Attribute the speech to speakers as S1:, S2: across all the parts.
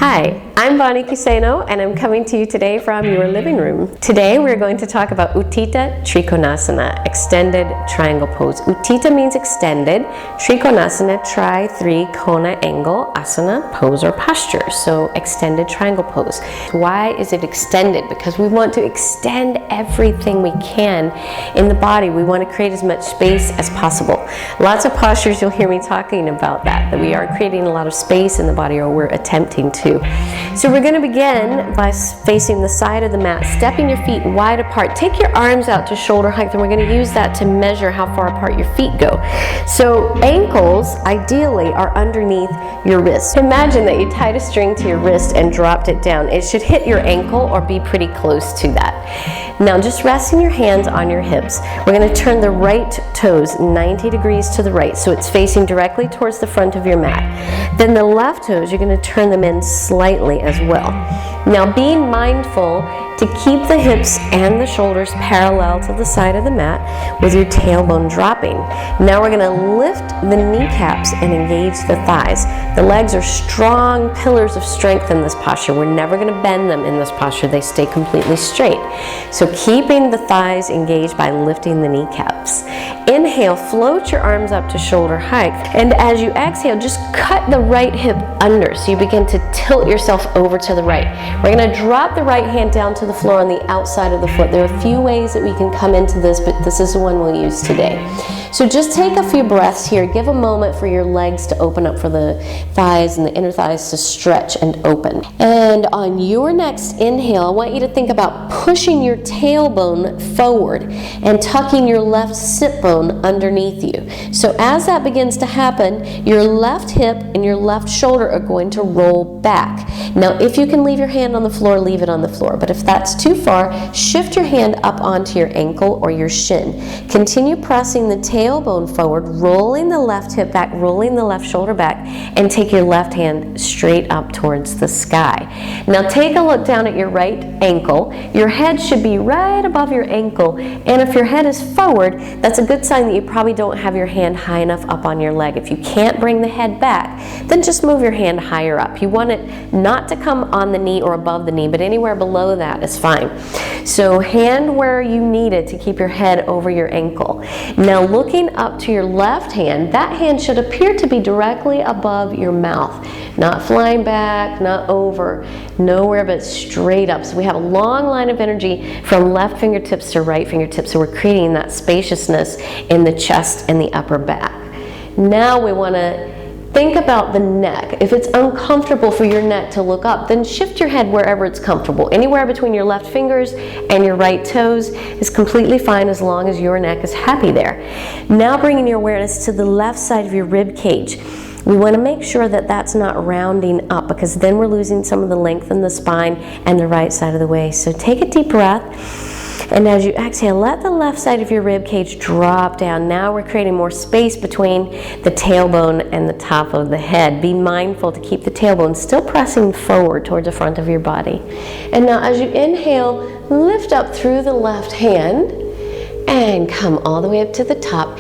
S1: Hi, I'm Bonnie Cuseno, and I'm coming to you today from your living room. Today we're going to talk about Utthita Trikonasana, extended triangle pose. Utthita means extended, Trikonasana, tri-3-kona angle asana, pose or posture. So extended triangle pose. Why is it extended? Because we want to extend everything we can in the body. We want to create as much space as possible. Lots of postures you'll hear me talking about that we are creating a lot of space in the body, or we're attempting to. So we're going to begin by facing the side of the mat, stepping your feet wide apart. Take your arms out to shoulder height, and we're going to use that to measure how far apart your feet go. So ankles, ideally, are underneath your wrist. Imagine that you tied a string to your wrist and dropped it down. It should hit your ankle or be pretty close to that. Now just resting your hands on your hips, we're going to turn the right toes 90 degrees to the right, so it's facing directly towards the front of your mat. Then the left toes, you're going to turn them in slightly as well. Now being mindful to keep the hips and the shoulders parallel to the side of the mat with your tailbone dropping. Now we're going to lift the kneecaps and engage the thighs. The legs are strong pillars of strength in this posture. We're never going to bend them in this posture. They stay completely straight. So keeping the thighs engaged by lifting the kneecaps. Inhale, float your arms up to shoulder height. And as you exhale, just cut the right hip under. So you begin to tilt yourself over to the right. We're going to drop the right hand down to the floor on the outside of the foot. There are a few ways that we can come into this, but this is the one we'll use today. So just take a few breaths here. Give a moment for your legs to open up, for the thighs and the inner thighs to stretch and open. And on your next inhale, I want you to think about pushing your tailbone forward and tucking your left sit bone underneath you. So as that begins to happen, your left hip and your left shoulder are going to roll back. Now if you can leave your hand on the floor, leave it on the floor. But if that's too far, shift your hand up onto your ankle or your shin. Continue pressing the tailbone forward, rolling the left hip back, rolling the left shoulder back, and take your left hand straight up towards the sky. Now take a look down at your right ankle. Your head should be right above your ankle, and if your head is forward, that's a good sign that you probably don't have your hand high enough up on your leg. If you can't bring the head back, then just move your hand higher up. You want it not to come on the knee or above the knee, but anywhere below that is fine. So hand where you need it to keep your head over your ankle. Now looking up to your left hand, that hand should appear to be directly above your mouth. Not flying back, not over, nowhere but straight up. So we have a long line of energy from left fingertips to right fingertips. So we're creating that spaciousness in the chest and the upper back. Now we want to think about the neck. If it's uncomfortable for your neck to look up, then shift your head wherever it's comfortable. Anywhere between your left fingers and your right toes is completely fine as long as your neck is happy there. Now bringing your awareness to the left side of your rib cage. We want to make sure that that's not rounding up, because then we're losing some of the length in the spine and the right side of the waist. So take a deep breath. And as you exhale, let the left side of your rib cage drop down. Now we're creating more space between the tailbone and the top of the head. Be mindful to keep the tailbone still pressing forward towards the front of your body. And now as you inhale, lift up through the left hand and come all the way up to the top.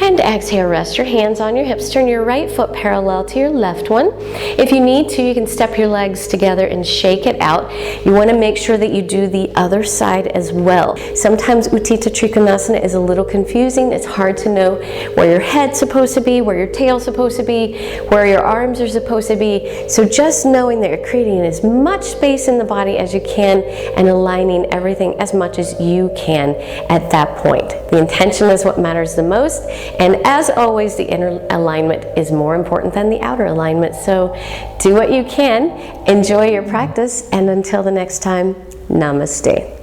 S1: And exhale, rest your hands on your hips. Turn your right foot parallel to your left one. If you need to, you can step your legs together and shake it out. You want to make sure that you do the other side as well. Sometimes Utthita Trikonasana is a little confusing. It's hard to know where your head's supposed to be, where your tail's supposed to be, where your arms are supposed to be. So just knowing that you're creating as much space in the body as you can and aligning everything as much as you can at that point. The intention is what matters the most, and as always, the inner alignment is more important than the outer alignment. So do what you can, enjoy your practice, and until the next time, namaste.